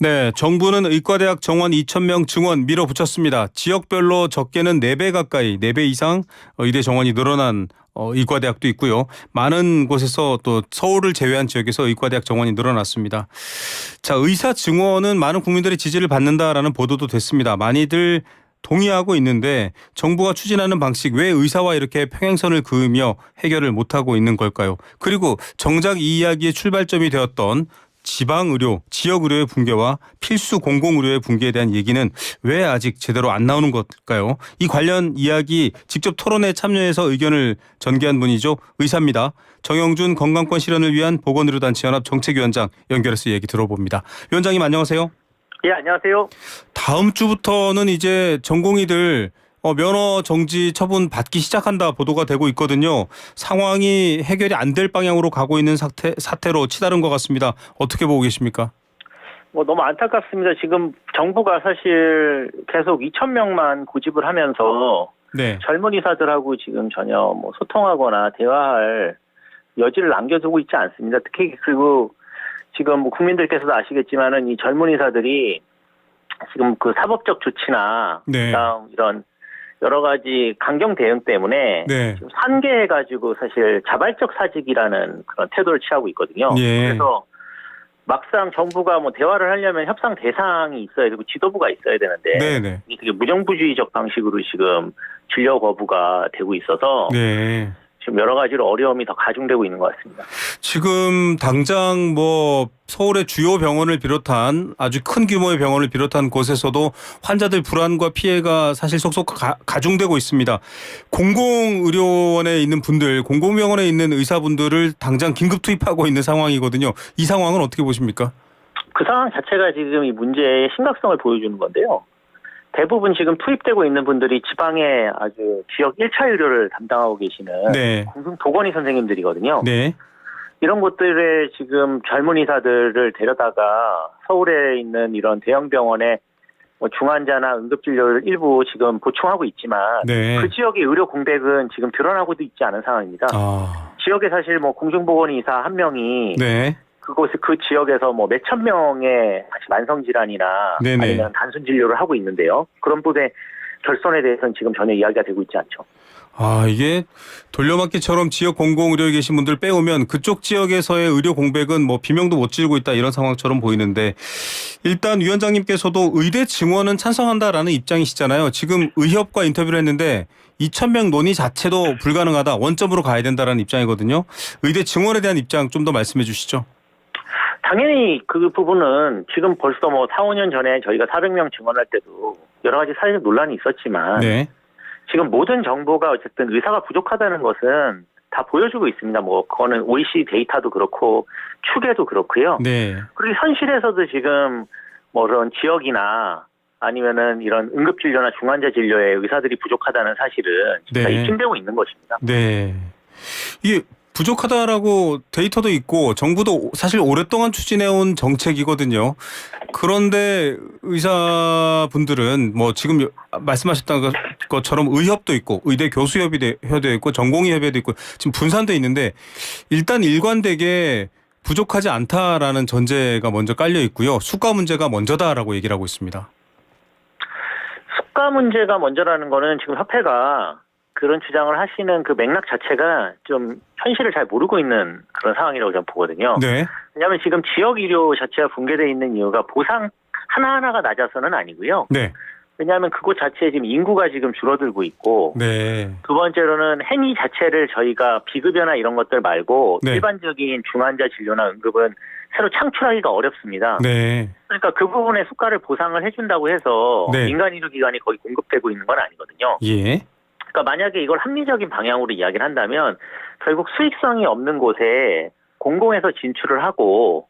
네, 정부는 의과대학 정원 2,000명 증원 밀어붙였습니다. 지역별로 적게는 4배 가까이, 4배 이상 의대 정원이 늘어난 의과대학도 있고요. 많은 곳에서 또 서울을 제외한 지역에서 의과대학 정원이 늘어났습니다. 자, 의사 증원은 많은 국민들의 지지를 받는다라는 보도도 됐습니다. 많이들 동의하고 있는데 정부가 추진하는 방식 왜 의사와 이렇게 평행선을 그으며 해결을 못하고 있는 걸까요? 그리고 정작 이 이야기의 출발점이 되었던 지방의료, 지역의료의 붕괴와 필수 공공의료의 붕괴에 대한 얘기는 왜 아직 제대로 안 나오는 걸까요? 이 관련 이야기 직접 토론에 참여해서 의견을 전개한 분이죠. 의사입니다. 정영준 건강권 실현을 위한 보건의료단체연합 정책위원장 연결해서 얘기 들어봅니다. 위원장님 안녕하세요. 예, 안녕하세요. 다음 주부터는 이제 전공의들 면허 정지 처분 받기 시작한다 보도가 되고 있거든요. 상황이 해결이 안 될 방향으로 가고 있는 사태로 치달은 것 같습니다. 어떻게 보고 계십니까? 너무 안타깝습니다. 지금 정부가 사실 계속 2,000명만 고집을 하면서 네. 젊은 의사들하고 지금 전혀 소통하거나 대화할 여지를 남겨두고 있지 않습니다. 특히 그리고 지금 국민들께서도 아시겠지만은 이 젊은 의사들이 지금 그 사법적 조치나 네. 그다음 이런 여러 가지 강경 대응 때문에 네. 지금 산계해가지고 사실 자발적 사직이라는 그런 태도를 취하고 있거든요. 예. 그래서 막상 정부가 대화를 하려면 협상 대상이 있어야 되고 지도부가 있어야 되는데 네네. 이게 되게 무정부주의적 방식으로 지금 진료 거부가 되고 있어서 네. 지금 여러 가지로 어려움이 더 가중되고 있는 것 같습니다. 지금 당장 서울의 주요 병원을 비롯한 아주 큰 규모의 병원을 비롯한 곳에서도 환자들 불안과 피해가 사실 속속 가중되고 있습니다. 공공의료원에 있는 분들, 공공병원에 있는 의사분들을 당장 긴급 투입하고 있는 상황이거든요. 이 상황은 어떻게 보십니까? 그 상황 자체가 지금 이 문제의 심각성을 보여주는 건데요. 대부분 지금 투입되고 있는 분들이 지방의 아주 지역 1차 의료를 담당하고 계시는 네. 도건의 선생님들이거든요. 네. 이런 곳들에 지금 젊은 의사들을 데려다가 서울에 있는 이런 대형 병원에 중환자나 응급진료를 일부 지금 보충하고 있지만 네. 그 지역의 의료 공백은 지금 드러나고도 있지 않은 상황입니다. 지역에 사실 공중보건의사 한 명이 네. 그 지역에서 몇천 명의 만성질환이나 네네. 아니면 단순 진료를 하고 있는데요. 그런 부분의 결손에 대해서는 지금 전혀 이야기가 되고 있지 않죠. 이게 돌려막기처럼 지역 공공의료에 계신 분들 빼오면 그쪽 지역에서의 의료 공백은 비명도 못 지르고 있다 이런 상황처럼 보이는데 일단 위원장님께서도 의대 증원은 찬성한다라는 입장이시잖아요. 지금 의협과 인터뷰를 했는데 2,000명 논의 자체도 불가능하다. 원점으로 가야 된다라는 입장이거든요. 의대 증원에 대한 입장 좀 더 말씀해 주시죠. 당연히 그 부분은 지금 벌써 4, 5년 전에 저희가 400명 증원할 때도 여러 가지 사회적 논란이 있었지만 네. 지금 모든 정보가 어쨌든 의사가 부족하다는 것은 다 보여주고 있습니다. 그거는 OECD 데이터도 그렇고 추계도 그렇고요. 네. 그리고 현실에서도 지금 그런 지역이나 아니면은 이런 응급진료나 중환자 진료에 의사들이 부족하다는 사실은 진짜 네. 입증되고 있는 것입니다. 네. 이게 부족하다라고 데이터도 있고 정부도 사실 오랫동안 추진해온 정책이거든요. 그런데 의사분들은 지금 말씀하셨던 것처럼 의협도 있고 의대 교수협의회도 있고 전공의협의회도 있고 지금 분산돼 있는데 일단 일관되게 부족하지 않다라는 전제가 먼저 깔려 있고요. 수가 문제가 먼저다라고 얘기를 하고 있습니다. 수가 문제가 먼저라는 거는 지금 협회가 그런 주장을 하시는 그 맥락 자체가 좀 현실을 잘 모르고 있는 그런 상황이라고 저는 보거든요. 네. 왜냐하면 지금 지역 의료 자체가 붕괴되어 있는 이유가 보상 하나하나가 낮아서는 아니고요. 네. 왜냐하면 그곳 자체에 지금 인구가 지금 줄어들고 있고 네. 두 번째로는 행위 자체를 저희가 비급여나 이런 것들 말고 네. 일반적인 중환자 진료나 응급은 새로 창출하기가 어렵습니다. 네. 그러니까 그 부분에 수가를 보상을 해준다고 해서 네. 민간 의료기관이 거의 공급되고 있는 건 아니거든요. 예. 그러니까 만약에 이걸 합리적인 방향으로 이야기를 한다면 결국 수익성이 없는 곳에 공공에서 진출을 하고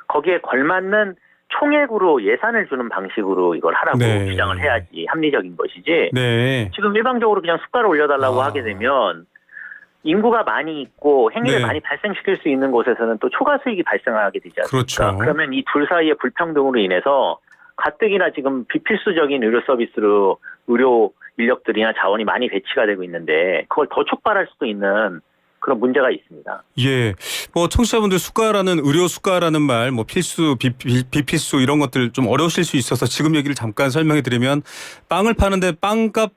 거기에 걸맞는 총액으로 예산을 주는 방식으로 이걸 하라고 네. 주장을 해야지 합리적인 것이지. 네. 지금 일방적으로 그냥 수가를 올려달라고 하게 되면 인구가 많이 있고 행위를 네. 많이 발생시킬 수 있는 곳에서는 또 초과 수익이 발생하게 되지 않습니까? 그렇죠. 그러면 이 둘 사이의 불평등으로 인해서 가뜩이나 지금 비필수적인 의료 서비스로 의료 인력들이나 자원이 많이 배치가 되고 있는데 그걸 더 촉발할 수도 있는 그런 문제가 있습니다. 예. 뭐 청취자분들 수가라는 의료 수가라는 말, 뭐 필수, 비필수 이런 것들 좀 어려우실 수 있어서 지금 얘기를 잠깐 설명해 드리면 빵을 파는데 빵값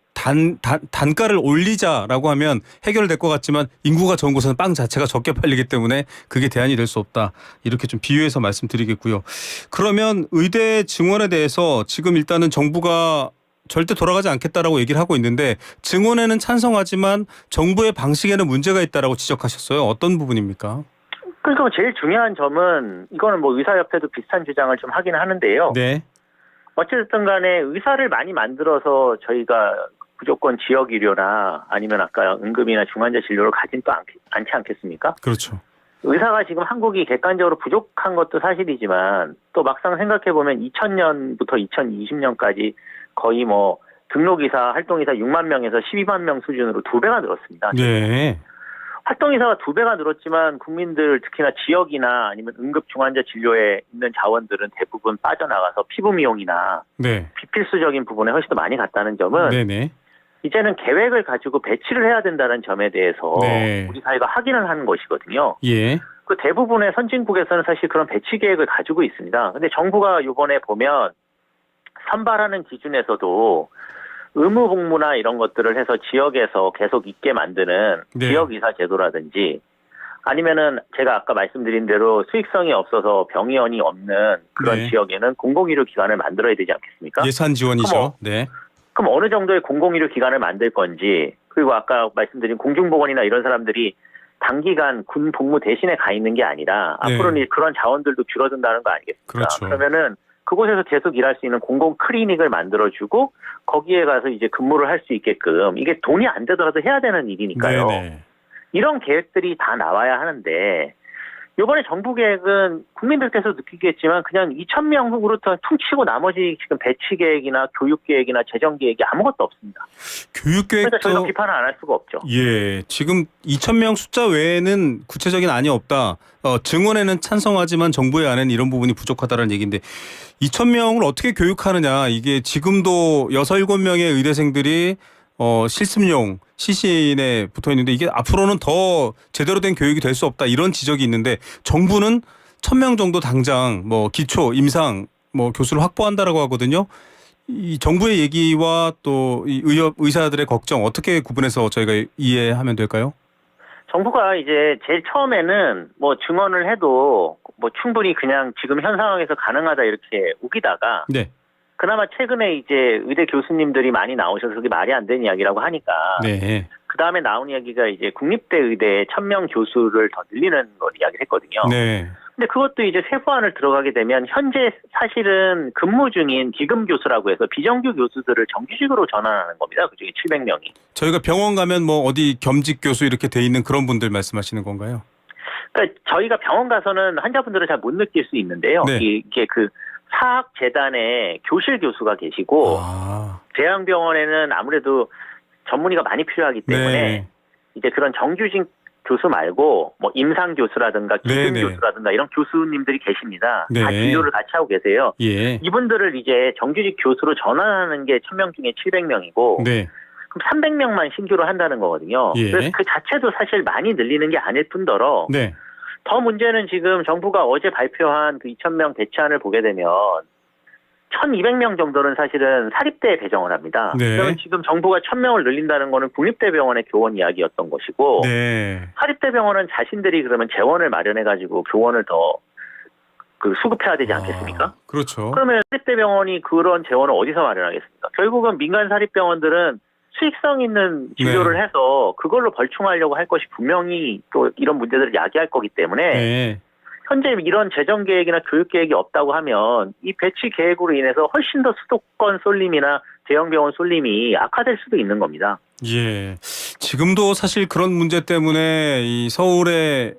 단가를 올리자라고 하면 해결될 것 같지만 인구가 적은 곳에는 빵 자체가 적게 팔리기 때문에 그게 대안이 될 수 없다. 이렇게 좀 비유해서 말씀드리겠고요. 그러면 의대 증원에 대해서 지금 일단은 정부가 절대 돌아가지 않겠다라고 얘기를 하고 있는데 증원에는 찬성하지만 정부의 방식에는 문제가 있다라고 지적하셨어요. 어떤 부분입니까? 그러니까 제일 중요한 점은 이거는 뭐 의사협회도 비슷한 주장을 좀 하긴 하는데요. 네. 어쨌든 간에 의사를 많이 만들어서 저희가 무조건 지역 의료나 아니면 아까 응급이나 중환자 진료를 가진 또 않지 않겠습니까? 그렇죠. 의사가 지금 한국이 객관적으로 부족한 것도 사실이지만 또 막상 생각해보면 2000년부터 2020년까지 거의 뭐 등록의사, 활동의사 6만 명에서 12만 명 수준으로 2배가 늘었습니다. 네. 활동의사가 2배가 늘었지만 국민들 특히나 지역이나 아니면 응급 중환자 진료에 있는 자원들은 대부분 빠져나가서 피부 미용이나 네. 비필수적인 부분에 훨씬 더 많이 갔다는 점은 네네. 이제는 계획을 가지고 배치를 해야 된다는 점에 대해서 네. 우리 사회가 확인을 하는 것이거든요. 예. 그 대부분의 선진국에서는 사실 그런 배치 계획을 가지고 있습니다. 근데 정부가 이번에 보면 선발하는 기준에서도 의무 복무나 이런 것들을 해서 지역에서 계속 있게 만드는 네. 지역 의사 제도라든지 아니면은 제가 아까 말씀드린 대로 수익성이 없어서 병의원이 없는 그런 네. 지역에는 공공의료 기관을 만들어야 되지 않겠습니까? 예산 지원이죠. 네. 그럼 어느 정도의 공공의료 기관을 만들 건지 그리고 아까 말씀드린 공중보건이나 이런 사람들이 단기간 군 복무 대신에 가 있는 게 아니라 네. 앞으로는 그런 자원들도 줄어든다는 거 아니겠습니까? 그렇죠. 그러면은 그곳에서 계속 일할 수 있는 공공 클리닉을 만들어주고 거기에 가서 이제 근무를 할 수 있게끔 이게 돈이 안 되더라도 해야 되는 일이니까요. 네네. 이런 계획들이 다 나와야 하는데 이번에 정부 계획은 국민들께서 느끼겠지만 그냥 2,000명으로 퉁치고 나머지 지금 배치 계획이나 교육 계획이나 재정 계획이 아무것도 없습니다. 교육 그러니까 저희가 계획도 비판을 안 할 수가 없죠. 예, 지금 2,000명 숫자 외에는 구체적인 안이 없다. 증원에는 찬성하지만 정부의 안에는 이런 부분이 부족하다는 얘기인데 2,000명을 어떻게 교육하느냐. 이게 지금도 6, 7명의 의대생들이 실습용 CCN에 붙어 있는데 이게 앞으로는 더 제대로 된 교육이 될 수 없다. 이런 지적이 있는데 정부는 1,000명 정도 당장 뭐 기초, 임상 뭐 교수를 확보한다라고 하거든요. 이 정부의 얘기와 또 이 의사들의 걱정 어떻게 구분해서 저희가 이해하면 될까요? 정부가 이제 제일 처음에는 뭐 증언을 해도 뭐 충분히 그냥 지금 현 상황에서 가능하다 이렇게 우기다가 네. 그나마 최근에 이제 의대 교수님들이 많이 나오셔서 그게 말이 안 되는 이야기라고 하니까 네. 그 다음에 나온 이야기가 이제 국립대 의대에 1,000명 교수를 더 늘리는 걸 이야기를 했거든요. 네. 근데 그것도 이제 세부안을 들어가게 되면 현재 사실은 근무 중인 기금 교수라고 해서 비정규 교수들을 정규직으로 전환하는 겁니다. 그중에 700명이. 저희가 병원 가면 뭐 어디 겸직 교수 이렇게 돼 있는 그런 분들 말씀하시는 건가요? 그러니까 저희가 병원 가서는 환자분들은 잘 못 느낄 수 있는데요. 네. 이게 그 사학재단에 교실 교수가 계시고 대형병원에는 아무래도 전문의가 많이 필요하기 때문에 네. 이제 그런 정규직 교수 말고 뭐 임상 교수라든가 기금 네네. 교수라든가 이런 교수님들이 계십니다. 네. 다 진료를 같이 하고 계세요. 예. 이분들을 이제 정규직 교수로 전환하는 게 1,000명 중에 700명이고 네. 그럼 300명만 신규로 한다는 거거든요. 예. 그래서 그 자체도 사실 많이 늘리는 게 아닐 뿐더러 네. 더 문제는 지금 정부가 어제 발표한 그 2,000명 배치안을 보게 되면 1,200명 정도는 사실은 사립대에 배정을 합니다. 네. 그러면 지금 정부가 1,000명을 늘린다는 거는 국립대병원의 교원 이야기였던 것이고 네. 사립대병원은 자신들이 그러면 재원을 마련해가지고 교원을 더 수급해야 되지 않겠습니까? 그렇죠. 그러면 사립대병원이 그런 재원을 어디서 마련하겠습니까? 결국은 민간 사립병원들은 수익성 있는 진료를 해서 그걸로 벌충하려고 할 것이 분명히 또 이런 문제들을 야기할 거기 때문에 네. 현재 이런 재정 계획이나 교육 계획이 없다고 하면 이 배치 계획으로 인해서 훨씬 더 수도권 쏠림이나 대형병원 쏠림이 악화될 수도 있는 겁니다. 예. 지금도 사실 그런 문제 때문에 이 서울의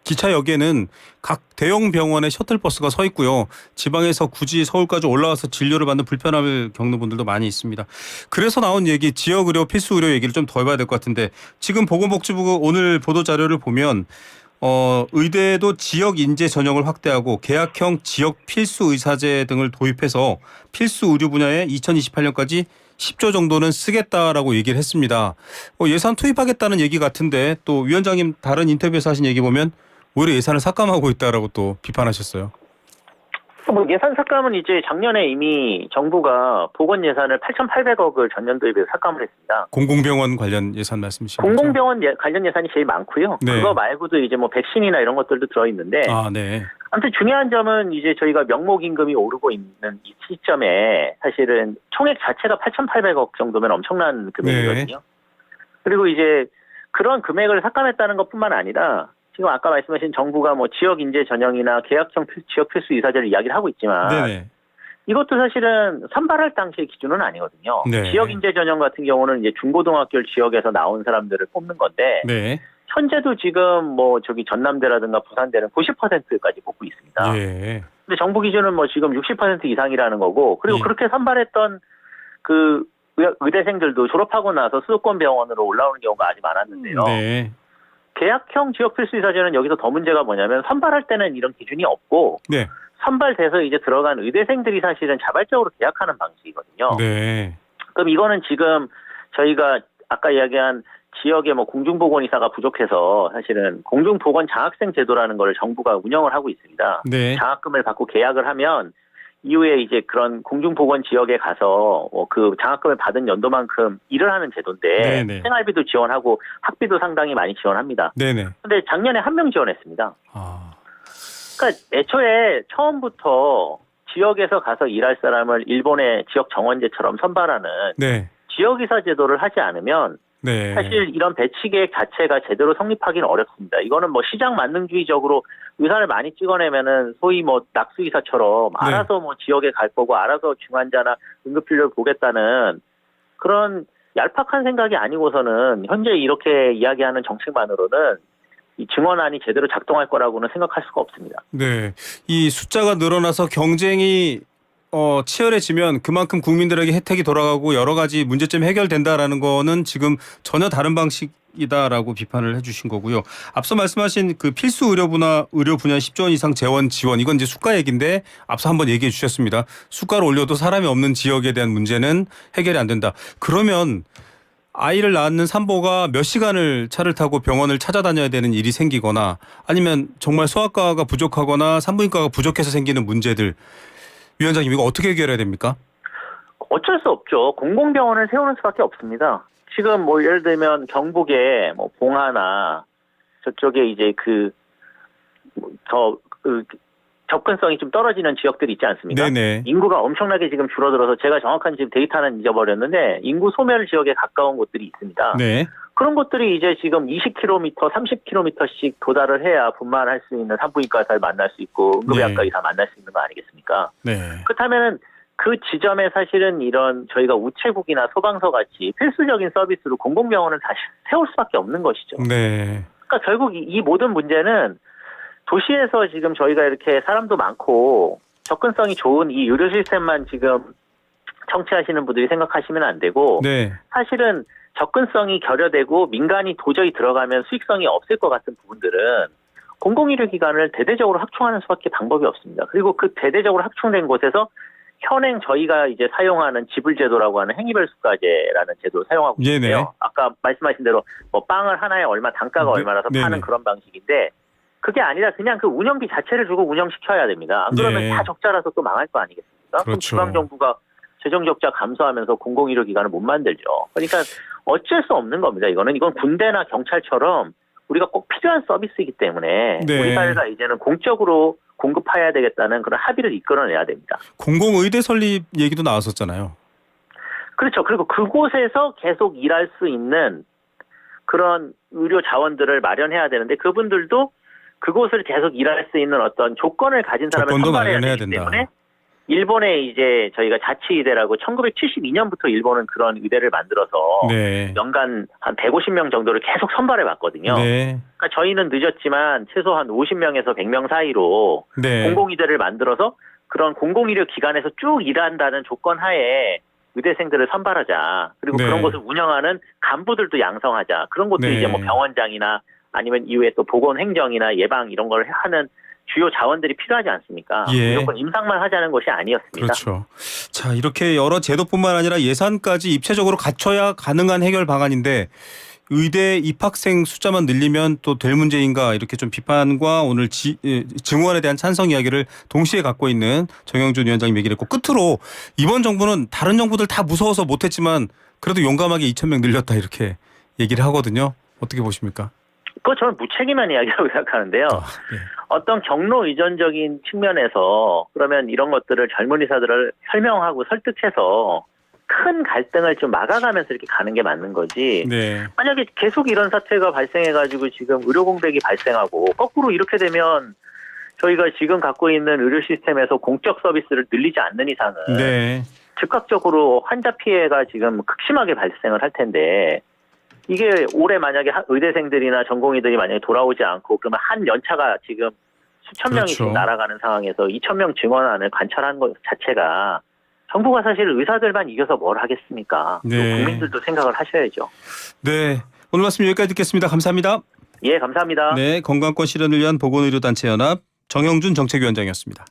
기차역에는 각 대형 병원에 셔틀버스가 서 있고요. 지방에서 굳이 서울까지 올라와서 진료를 받는 불편함을 겪는 분들도 많이 있습니다. 그래서 나온 얘기 지역 의료 필수 의료 얘기를 좀 더 해봐야 될 것 같은데 지금 보건복지부가 오늘 보도 자료를 보면 의대도 지역 인재 전형을 확대하고 계약형 지역 필수 의사제 등을 도입해서 필수 의료 분야에 2028년까지 10조 정도는 쓰겠다라고 얘기를 했습니다. 예산 투입하겠다는 얘기 같은데 또 위원장님 다른 인터뷰에서 하신 얘기 보면 오히려 예산을 삭감하고 있다라고 또 비판하셨어요. 뭐 예산 삭감은 이제 작년에 이미 정부가 보건 예산을 8,800억을 전년도에 비해서 삭감을 했습니다. 공공병원 관련 예산 말씀이신 거죠? 공공병원 관련 예산이 제일 많고요. 네. 그거 말고도 이제 뭐 백신이나 이런 것들도 들어있는데 아, 네. 아무튼 중요한 점은 이제 저희가 명목임금이 오르고 있는 이 시점에 사실은 총액 자체가 8,800억 정도면 엄청난 금액이거든요. 그리고 이제 그런 금액을 삭감했다는 것뿐만 아니라 지금 아까 말씀하신 정부가 뭐 지역 인재 전형이나 계약형 지역 필수 의사제를 이야기를 하고 있지만 네네. 이것도 사실은 선발할 당시의 기준은 아니거든요. 네. 지역 인재 전형 같은 경우는 이제 중고등학교 지역에서 나온 사람들을 뽑는 건데 네. 현재도 지금 뭐 저기 전남대라든가 부산대는 90%까지 뽑고 있습니다. 예. 근데 정부 기준은 뭐 지금 60% 이상이라는 거고 그리고 예. 그렇게 선발했던 그 의대생들도 졸업하고 나서 수도권 병원으로 올라오는 경우가 아주 많았는데요. 네. 계약형 지역 필수 의사제는 여기서 더 문제가 뭐냐면 선발할 때는 이런 기준이 없고 네. 선발돼서 이제 들어간 의대생들이 사실은 자발적으로 계약하는 방식이거든요. 네. 그럼 이거는 지금 저희가 아까 이야기한 지역에 뭐 공중보건의사가 부족해서 사실은 공중보건 장학생 제도라는 걸 정부가 운영을 하고 있습니다. 네. 장학금을 받고 계약을 하면 이후에 이제 그런 공중보건 지역에 가서 그 장학금을 받은 연도만큼 일을 하는 제도인데 네네. 생활비도 지원하고 학비도 상당히 많이 지원합니다. 네네. 근데 작년에 한 명 지원했습니다. 아. 그러니까 애초에 처음부터 지역에서 가서 일할 사람을 일본의 지역 정원제처럼 선발하는 네. 지역의사 제도를 하지 않으면 네. 사실 이런 배치 계획 자체가 제대로 성립하기는 어렵습니다. 이거는 뭐 시장 만능주의적으로 의사를 많이 찍어내면은 소위 뭐 낙수의사처럼 알아서 뭐 지역에 갈 거고 알아서 중환자나 응급진료를 보겠다는 그런 얄팍한 생각이 아니고서는 현재 이렇게 이야기하는 정책만으로는 이 증원안이 제대로 작동할 거라고는 생각할 수가 없습니다. 네. 이 숫자가 늘어나서 경쟁이 치열해지면 그만큼 국민들에게 혜택이 돌아가고 여러 가지 문제점이 해결된다라는 거는 지금 전혀 다른 방식이다라고 비판을 해주신 거고요. 앞서 말씀하신 그 필수 의료 분야 10조 원 이상 재원 지원 이건 이제 수가 얘기인데 앞서 한번 얘기해 주셨습니다. 수가를 올려도 사람이 없는 지역에 대한 문제는 해결이 안 된다. 그러면 아이를 낳는 산모가 몇 시간을 차를 타고 병원을 찾아다녀야 되는 일이 생기거나 아니면 정말 소아과가 부족하거나 산부인과가 부족해서 생기는 문제들 위원장님 이거 어떻게 해결해야 됩니까? 어쩔 수 없죠. 공공병원을 세우는 수밖에 없습니다. 지금 뭐 예를 들면 경북에 뭐 봉화나 저쪽에 이제 접근성이 좀 떨어지는 지역들이 있지 않습니까? 네네. 인구가 엄청나게 지금 줄어들어서 제가 정확한 지금 데이터는 잊어버렸는데 인구 소멸 지역에 가까운 곳들이 있습니다. 네. 그런 곳들이 이제 지금 20km, 30km씩 도달을 해야 분만할 수 있는 산부인과 의사를 만날 수 있고 응급의학과 의사 만날 수 있는 거 아니겠습니까? 네. 그렇다면은 그 지점에 사실은 이런 저희가 우체국이나 소방서 같이 필수적인 서비스로 공공병원을 다시 세울 수밖에 없는 것이죠. 네. 그러니까 결국 이 모든 문제는 도시에서 지금 저희가 이렇게 사람도 많고 접근성이 좋은 이 의료 시스템만 지금 청취하시는 분들이 생각하시면 안 되고 네. 사실은 접근성이 결여되고 민간이 도저히 들어가면 수익성이 없을 것 같은 부분들은 공공의료기관을 대대적으로 확충하는 수밖에 방법이 없습니다. 그리고 그 대대적으로 확충된 곳에서 현행 저희가 이제 사용하는 지불제도라고 하는 행위별 수가제라는 제도를 사용하고 있는데요. 네네. 아까 말씀하신 대로 뭐 빵을 하나에 얼마 단가가 네. 얼마라서 네네. 파는 그런 방식인데 그게 아니라 그냥 그 운영비 자체를 주고 운영시켜야 됩니다. 안 그러면 네. 다 적자라서 또 망할 거 아니겠습니까? 그럼 그렇죠. 지방정부가 재정 적자 감소하면서 공공의료기관을 못 만들죠. 그러니까 어쩔 수 없는 겁니다. 이건 군대나 경찰처럼 우리가 꼭 필요한 서비스이기 때문에 네. 우리 사회가 이제는 공적으로 공급해야 되겠다는 그런 합의를 이끌어내야 됩니다. 공공의대 설립 얘기도 나왔었잖아요. 그렇죠. 그리고 그곳에서 계속 일할 수 있는 그런 의료 자원들을 마련해야 되는데 그분들도 그곳을 계속 일할 수 있는 어떤 조건을 가진 사람을 조건도 선발해야 마련해야 되기 된다. 때문에 일본에 이제 저희가 자치의대라고 1972년부터 일본은 그런 의대를 만들어서 네. 연간 한 150명 정도를 계속 선발해 왔거든요. 네. 그러니까 저희는 늦었지만 최소한 50명에서 100명 사이로 네. 공공의대를 만들어서 그런 공공의료 기관에서 쭉 일한다는 조건 하에 의대생들을 선발하자. 그리고 네. 그런 곳을 운영하는 간부들도 양성하자. 그런 것도 네. 이제 뭐 병원장이나 아니면 이후에 또 보건행정이나 예방 이런 걸 하는 주요 자원들이 필요하지 않습니까? 예. 무조건 임상만 하자는 것이 아니었습니다. 그렇죠. 자, 이렇게 여러 제도뿐만 아니라 예산까지 입체적으로 갖춰야 가능한 해결 방안인데 의대 입학생 숫자만 늘리면 또 될 문제인가 이렇게 좀 비판과 오늘 증원에 대한 찬성 이야기를 동시에 갖고 있는 정영준 위원장님 얘기를 했고 끝으로 이번 정부는 다른 정부들 다 무서워서 못했지만 그래도 용감하게 2,000명 늘렸다 이렇게 얘기를 하거든요. 어떻게 보십니까? 그거 저는 무책임한 이야기라고 생각하는데요. 네. 어떤 경로 의존적인 측면에서 그러면 이런 것들을 젊은 의사들을 설명하고 설득해서 큰 갈등을 좀 막아가면서 이렇게 가는 게 맞는 거지. 네. 만약에 계속 이런 사태가 발생해가지고 지금 의료 공백이 발생하고 거꾸로 이렇게 되면 저희가 지금 갖고 있는 의료 시스템에서 공적 서비스를 늘리지 않는 이상은 네. 즉각적으로 환자 피해가 지금 극심하게 발생을 할 텐데 이게 올해 만약에 의대생들이나 전공의들이 만약에 돌아오지 않고 그러면 한 연차가 지금 수천 명씩 그렇죠. 날아가는 상황에서 2,000명 증원안을 관찰한 것 자체가 정부가 사실 의사들만 이겨서 뭘 하겠습니까? 또 네. 국민들도 생각을 하셔야죠. 네. 오늘 말씀 여기까지 듣겠습니다. 감사합니다. 예, 감사합니다. 네. 건강권 실현을 위한 보건의료단체연합 정영준 정책위원장이었습니다.